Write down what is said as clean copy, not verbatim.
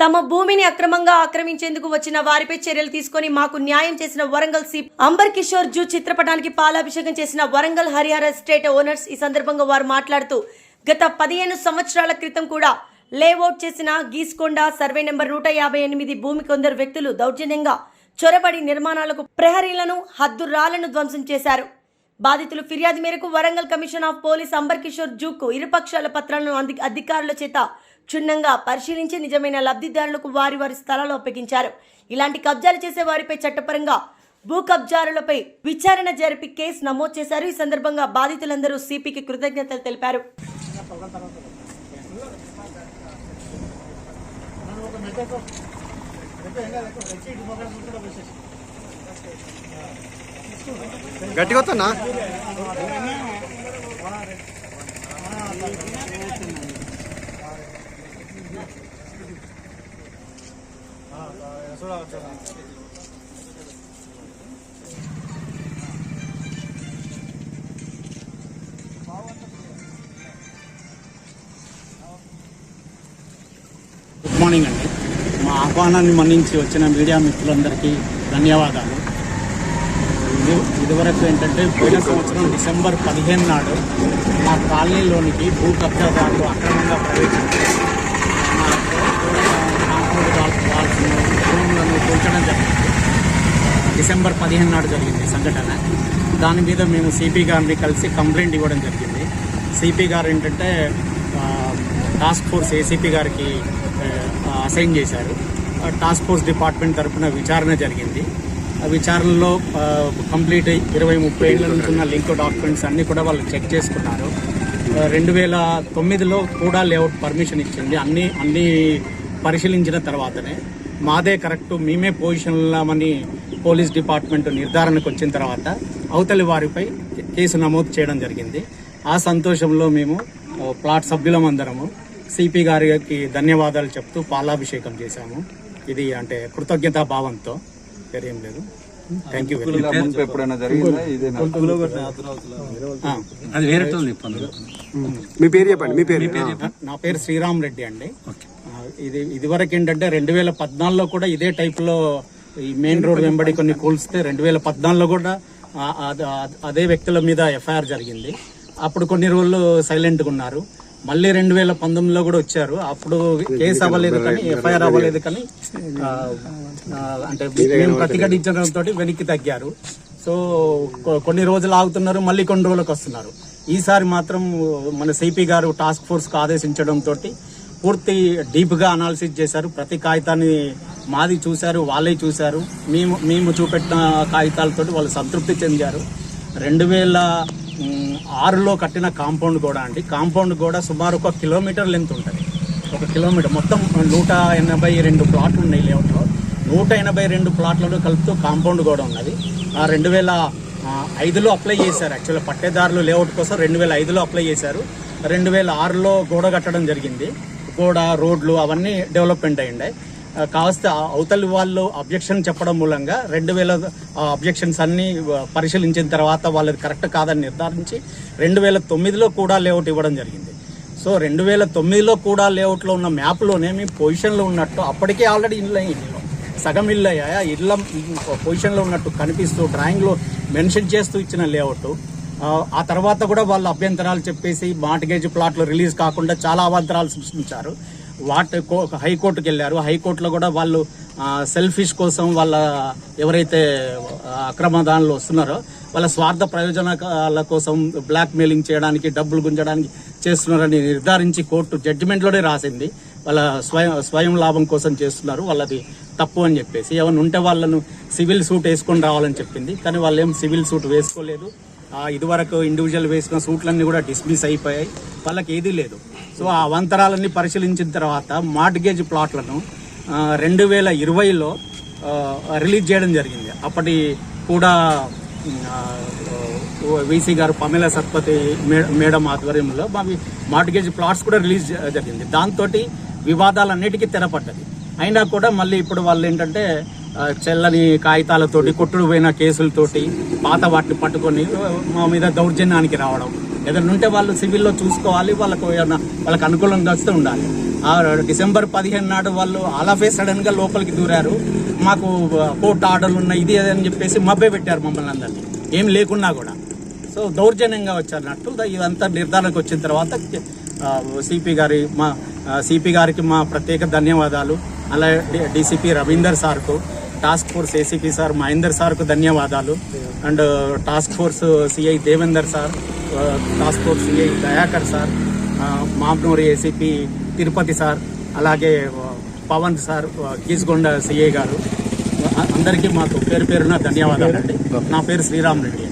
తమ భూమిని అక్రమంగా ఆక్రమించేందుకు వచ్చిన వారిపై చర్యలు తీసుకొని మాకు న్యాయం చేసిన వరంగల్ సి అంబర్ కిషోర్ జూ చిత్రపటానికి పాలాభిషేకం చేసిన వరంగల్ హరిహర ఎస్టేట్ ఓనర్స్ ఈ సందర్భంగా వారు మాట్లాడుతూ గత 15 సంవత్సరాల క్రితం కూడా లేఅవుట్ చేసిన గీస్కొండ సర్వే నెంబర్ 158 భూమి కొందరు వ్యక్తులు దౌర్జన్యంగా చొరబడి నిర్మాణాలకు ప్రహరీలను హద్దురాలను ధ్వంసం చేశారు. బాధితులు ఫిర్యాదు మేరకు Warangal commission of police Ambar Kishore జూకు ఇరుపక్షాల పత్రాలను అధికారుల చేత క్షుణ్ణంగా పరిశీలించి నిజమైన లబ్ధిదారులకు వారి వారి స్థలాలు అప్పగించారు. ఇలాంటి కబ్జాలు చేసే వారిపై చట్టపరంగా భూ కబ్జారులపై విచారణ జరిపి కేసు నమోదు చేశారు. ఈ సందర్భంగా బాధితులందరూ సిపికి కృతజ్ఞతలు తెలిపారు. గట్టిగా గుడ్ మార్నింగ్ అండి. మా ఆహ్వానాన్ని మన్నించి వచ్చిన మీడియా మిత్రులందరికీ ధన్యవాదాలు. ఇదివరకు ఏంటంటే పోయిన సంవత్సరం డిసెంబర్ 15 నాడు మా కాలనీలోనికి భూ కబ్జాదారులు అక్రమంగా ప్రవేశించి భూములను కూల్చడం జరిగింది. డిసెంబర్ 15 నాడు జరిగింది సంఘటన. దాని మీద మేము సిపి గారిని కలిసి కంప్లైంట్ ఇవ్వడం జరిగింది. సిపి గారు ఏంటంటే టాస్క్ ఫోర్స్ ఏసీపీ గారికి అసైన్ చేశారు. టాస్క్ ఫోర్స్ డిపార్ట్మెంట్ తరఫున విచారణ జరిగింది. ఆ విచారణలో కంప్లీట్ 20-30 ఏళ్ల నుంచి ఉన్న లింక్ డాక్యుమెంట్స్ అన్నీ కూడా వాళ్ళు చెక్ చేసుకున్నారు. 2009లో కూడా లేఅవుట్ పర్మిషన్ ఇచ్చింది. అన్నీ పరిశీలించిన తర్వాతనే మాదే కరెక్ట్, మేమే పొజిషన్లామని పోలీస్ డిపార్ట్మెంట్ నిర్ధారణకు వచ్చిన తర్వాత అవతలి వారిపై కేసు నమోదు చేయడం జరిగింది. ఆ సంతోషంలో మేము ప్లాట్ సభ్యులమందరము సిపి గారికి ధన్యవాదాలు చెప్తూ పాలాభిషేకం చేశాము. ఇది అంటే కృతజ్ఞతా భావంతో, వేరేం లేదు. Thank you very much. మీ పేరు చెప్పండి. మీ పేరు? నా పేరు శ్రీరామ్ రెడ్డి అండి. ఇదివరకు ఏంటంటే 2014లో కూడా ఇదే టైప్లో ఈ మెయిన్ రోడ్ వెంబడి కొన్ని కూల్స్తే 2014లో కూడా అదే వ్యక్తుల మీద ఎఫ్ఐఆర్ జరిగింది. అప్పుడు కొన్ని రోజులు సైలెంట్గా ఉన్నారు. మళ్ళీ 2019లో కూడా వచ్చారు. అప్పుడు కేసు అవ్వలేదు కానీ, ఎఫ్ఐఆర్ అవ్వలేదు కానీ అంటే మేము ప్రతిఘటించడంతో వెనక్కి తగ్గారు. సో కొన్ని రోజులు ఆగుతున్నారు, మళ్ళీ కొన్ని రోజులకు వస్తున్నారు. ఈసారి మాత్రం మన సిపి గారు టాస్క్ ఫోర్స్కు ఆదేశించడంతో పూర్తి డీప్గా అనాలిసిస్ చేశారు. ప్రతి కాగితాన్ని మాది చూశారు, వాళ్ళే చూశారు. మేము చూపెట్టిన కాగితాలతోటి వాళ్ళు సంతృప్తి చెందారు. 2006లో కట్టిన కాంపౌండ్ గోడ అండి. కాంపౌండ్ గోడ సుమారు 1 కిలోమీటర్ లెంత్ ఉంటుంది. 1 కిలోమీటర్ మొత్తం 182 ప్లాట్లు ఉన్నాయి లేఅవుట్లో. 182 ప్లాట్లలో కలుపుతూ కాంపౌండ్ గోడ ఉన్నది. 2005లో అప్లై చేశారు. యాక్చువల్గా పట్టేదారులు లేఅవుట్ కోసం 2005లో అప్లై చేశారు. 2006లో గోడ కట్టడం జరిగింది. గోడ, రోడ్లు అవన్నీ డెవలప్మెంట్ అయ్యిండాయి. కావస్తే అవతలి వాళ్ళు అబ్జెక్షన్ చెప్పడం మూలంగా 2000 అబ్జెక్షన్స్ అన్ని పరిశీలించిన తర్వాత వాళ్ళది కరెక్ట్ కాదని నిర్ధారించి 2009లో కూడా లేఅవుట్ ఇవ్వడం జరిగింది. సో 2009లో కూడా లేఅవుట్లో ఉన్న మ్యాప్లోనే మేము పొజిషన్లో ఉన్నట్టు, అప్పటికే ఆల్రెడీ ఇల్లు సగం ఇల్లు అయ్యాయా, ఇళ్ళ పొజిషన్లో ఉన్నట్టు కనిపిస్తూ డ్రాయింగ్లో మెన్షన్ చేస్తూ ఇచ్చిన లేఅవుట్. ఆ తర్వాత కూడా వాళ్ళు అభ్యంతరాలు చెప్పేసి మార్ట్గేజ్ ప్లాట్లు రిలీజ్ కాకుండా చాలా అవాంతరాలు సృష్టించారు. హైకోర్టుకి వెళ్ళారు. హైకోర్టులో కూడా వాళ్ళు సెల్ఫిష్ కోసం వాళ్ళ ఎవరైతే అక్రమదానులు వస్తున్నారో వాళ్ళ స్వార్థ ప్రయోజనాల కోసం బ్లాక్ మెయిలింగ్ చేయడానికి, డబ్బులు గుంజడానికి చేస్తున్నారని నిర్ధారించి కోర్టు జడ్జిమెంట్లోనే రాసింది. వాళ్ళ స్వయం లాభం కోసం చేస్తున్నారు, వాళ్ళది తప్పు అని చెప్పేసి. ఎవరు ఉంటే వాళ్ళను సివిల్ సూట్ వేసుకొని రావాలని చెప్పింది. కానీ వాళ్ళు ఏం సివిల్ సూట్ వేసుకోలేదు. ఇదివరకు ఇండివిజువల్ వేసిన సూట్లన్నీ కూడా డిస్మిస్ అయిపోయాయి. వాళ్ళకి ఏదీ లేదు. సో ఆ అవాంతరాలన్నీ పరిశీలించిన తర్వాత మార్ట్గేజ్ ప్లాట్లను 2020లో రిలీజ్ చేయడం జరిగింది. అప్పటి కూడా వీసీ గారు పమేలా సత్పతి మేడం ఆధ్వర్యంలో మార్ట్గేజ్ ప్లాట్స్ కూడా రిలీజ్ జరిగింది. దాంతో వివాదాలన్నిటికీ తెరపడ్డది. అయినా కూడా మళ్ళీ ఇప్పుడు వాళ్ళు ఏంటంటే చెల్లని కాగితాలతోటి, కొట్టుడు పోయిన కేసులతోటి పాత వాటిని పట్టుకొని మా మీద దౌర్జన్యానికి రావడం, ఏదైనా ఉంటే వాళ్ళు సివిల్లో చూసుకోవాలి, వాళ్ళకు అనుకూలంగా వస్తే ఉండాలి. ఆ డిసెంబర్ 15 నాడు వాళ్ళు ఆల్ ఆఫ్ ఏ సడన్ గా లోపలికి దూరారు. మాకు కోర్టు ఆర్డర్లు ఉన్నాయి ఇది అని చెప్పేసి మభ్య పెట్టారు మమ్మల్ని అందరినీ, ఏం లేకున్నా కూడా. సో దౌర్జన్యంగా వచ్చారన్నట్టు. ఇదంతా నిర్ధారణకు వచ్చిన తర్వాత సిపి గారికి మా ప్రత్యేక ధన్యవాదాలు. అలాగే డీసీపీ రవీందర్ సార్కు, task force ACP sir Mahender సార్కు ధన్యవాదాలు. And task force CI Devender sir, task force CI Dayakar sir, Mamnuri ACP Tirupati sir, అలాగే పవన్ సార్, కీసుగొండ సిఐ గారు, అందరికీ మాకు పేరు పేరున ధన్యవాదాలండి. నా పేరు శ్రీరామ్ రెడ్డి.